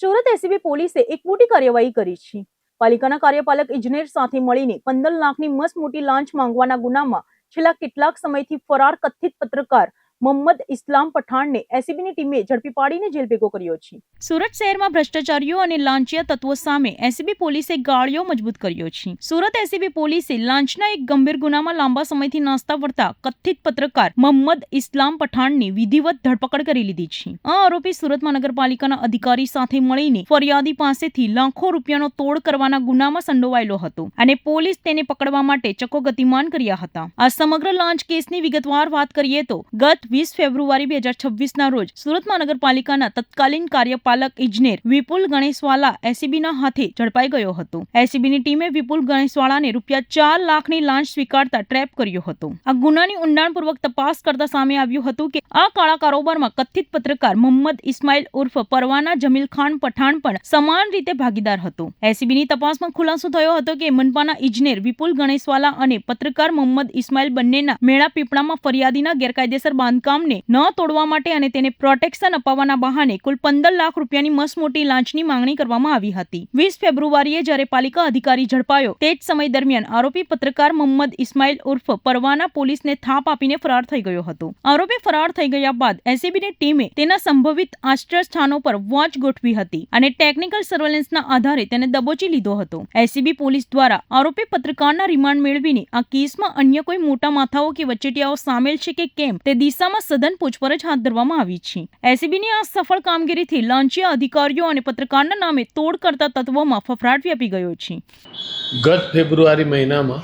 Surat ACB પોલીસે એક મોટી કાર્યવાહી કરી છે। પાલિકાના કાર્યપાલક ઇજનેર સાથે મળીને 15 લાખની મસમોટી લાંચ માંગવાના ગુનામાં છેલ્લા કેટલાક સમયથી ફરાર કથિત પત્રકાર મોહમ્મદ ઇસ્લામ પઠાણને એસીબીની ટીમે ઝડપી પાડીને જેલ ભેગો કર્યો છે। સુરત શહેરમાં ભ્રષ્ટાચારીઓ અને લાંચિયા તત્વો સામે એસીબી પોલીસે ગાળિયો મજબૂત કર્યો છે। સુરત એસીબી પોલીસે લાંચના એક ગંભીર ગુનામાં લાંબા સમયથી નાસ્તા ફરતા કથિત પત્રકાર મોહમ્મદ ઇસ્લામ પઠાણની વિધિવત ધરપકડ કરી લીધી છે। આ આરોપી સુરત મહાનગરપાલિકાના અધિકારી સાથે મળીને ફરિયાદી પાસેથી લાખો રૂપિયાનો તોડ કરવાના ગુનામાં સંડોવાયેલો હતો અને પોલીસ તેને પકડવા માટે ચક્કો ગતિમાન કર્યા હતા। આ સમગ્ર લાંચ કેસની વિગતવાર વાત કરીએ તો ગત 20 ફેબ્રુઆરી 2026 રોજ સુરત મહાનગરપાલિકાના તત્કાલીન કાર્યપાલક ઇજનેર વિપુલ ગણેશવાલા એસીબીના હાથે ઝડપાઈ ગયો હતો। એસીબીની ટીમે વિપુલ ગણેશવાલાને રૂપિયા 4 લાખની લાંચ સ્વીકારતા ટ્રેપ કર્યો હતો। આ ગુનાની ઊંડાણપૂર્વક તપાસ કરતા સામે આવ્યું હતું કે આ કાળા કારોબારમાં કથિત પત્રકાર મોહમ્મદ ઇસ્માઇલ ઉર્ફ પરવાના જમીલ ખાન પઠાણ પણ સમાન રીતે ભાગીદાર હતો। એસીબીની તપાસમાં ખુલાસો થયો હતો કે મનપાના ઇજનેર વિપુલ ગણેશવાલા અને પત્રકાર મોહમ્મદ ઇસ્માઇલ બંનેના મેળા પીપળામાં ફરિયાદીના ગેરકાયદેસર બાંધકામને ન તોડવા માટે અને તેને પ્રોટેક્શન અપાવવાના બહાને કુલ 15 લાખ રૂપિયાની મસમોટી લાંચની માંગણી કરવામાં આવી હતી। 20 ફેબ્રુઆરીએ જ્યારે પાલિકા અધિકારી ઝડપાયો તે જ સમય દરમિયાન આરોપી પત્રકાર મોહમ્મદ ઇસ્માઇલ ઉર્ફ પરવાના પોલીસને થાપ આપીને ફરાર થઈ ગયો હતો। આરોપી ફરાર થઈ ગયા બાદ એસીબીની ટીમે તેના સંભવિત આશ્રય સ્થાનો પર વોચ ગોઠવી હતી અને ટેકનિકલ સર્વેલન્સના આધારે તેને દબોચી લીધો હતો। એસીબી પોલીસ દ્વારા આરોપી પત્રકારના રિમાન્ડ મેળવીને આ કેસમાં અન્ય કોઈ મોટા માથાઓ કે વચેટિયાઓ સામેલ છે કે કેમ તે દિશામાં સઘન પૂછપરછ હાથ ધરવામાં આવી છે। એસીબીની આ સફળ કામગીરીથી લાંચિયા અધિકારીઓ અને પત્રકારના નામે તોડ કરતા તત્વોમાં ફફડાટ વ્યાપી ગયો છે। ગત ફેબ્રુઆરી મહિનામાં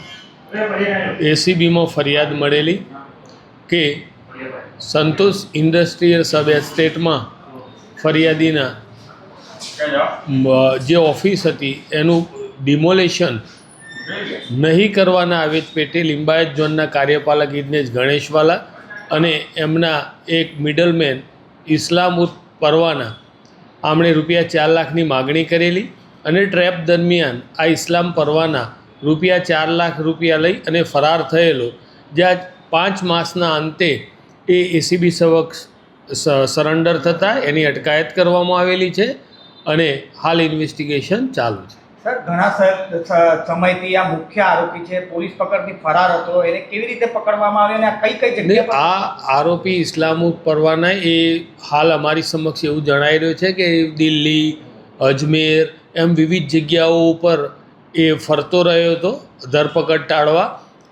એસીબીમાં ફરિયાદ મળેલી કે સંતોષ ઇન્ડસ્ટ્રીયલ સબ એસ્ટેટમાં ફરિયાદીના જે ઓફિસ હતી એનું ડિમોલેશન નહીં કરવાના આવેજ પેટે લિંબાયત ઝોનના કાર્યપાલક ઇજનેર ગણેશવાલા અને એમના એક મિડલમેન ઇસ્લામ ઉર્ફ પરવાના આમણે રૂપિયા 4 લાખની માગણી કરેલી અને ટ્રેપ દરમિયાન આ ઇસ્લામ પરવાના રૂપિયા 4 લાખ રૂપિયા લઈ અને ફરાર થયેલો, જ્યાં 5 માસના અંતે એ એસીબી સમક્ષ સરેન્ડર થતાં એની અટકાયત કરવામાં આવેલી છે અને હાલ ઇન્વેસ્ટિગેશન ચાલુ છે। સર, ઘણા સમયથી આ મુખ્ય આરોપી છે, પોલીસ પકડથી ફરાર હતો, એને કેવી રીતે પકડવામાં આવ્યો અને કઈ કઈ જગ્યાએ આ આરોપી ઇસ્લામ પરવાના એ હાલ અમારી સમક્ષ એવું જણાઈ રહ્યું છે કે દિલ્હી, અજમેર એમ વિવિધ જગ્યાઓ ઉપર એ ફરતો રહ્યો હતો ધરપકડ ટાળવા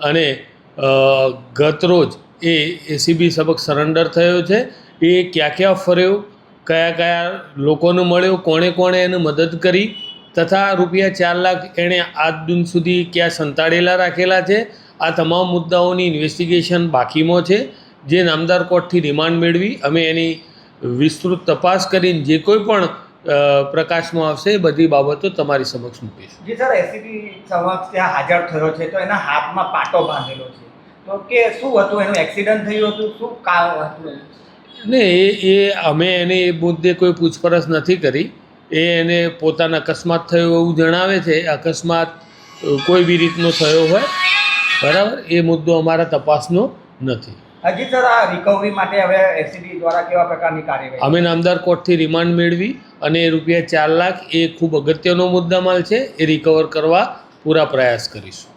અને ગતરોજ એ એસીબી સમક્ષ સરેન્ડર થયો છે। એ ક્યાં ક્યાં ફર્યો, કયા કયા લોકોને મળ્યો, કોણે કોણે એને મદદ કરી તથા રૂપિયા 4 લાખ એણે આજ દિન સુધી ક્યાં સંતાડેલા રાખેલા છે, આ તમામ મુદ્દાઓની ઇન્વેસ્ટિગેશન બાકીમાં છે। જે નામદાર કોર્ટથી રિમાન્ડ મેળવી અમે એની વિસ્તૃત તપાસ કરીને જે કોઈ પણ પ્રકાશમાં આવશે એ બધી બાબતો તમારી સમક્ષ મૂકીશું। જી સર, એસીબી સમક્ષ ત્યાં હાજર થયો છે તો એના હાથમાં પાટો બાંધેલો છે, તો કે શું હતું, એનું એક્સિડન્ટ થયું હતું, શું કારણ હતું? ને એ અમે એને એ મુદ્દે કોઈ પૂછપરછ નથી કરી। એને પોતાના અકસ્માત થયો એવું જણાવે છે। અકસ્માત કોઈ બી રીતનો થયો હોય, બરાબર, એ મુદ્દો અમારા તપાસનો નથી। હજી સર, આ રિકવરી માટે હવે એસીબી દ્વારા કેવા પ્રકારની કાર્યવાહી? અમે નામદાર કોર્ટથી રિમાન્ડ મેળવી અને રૂપિયા 4 લાખ એ ખૂબ અગત્યનો મુદ્દામાલ છે, એ રિકવર કરવા પૂરા પ્રયાસ કરીશું।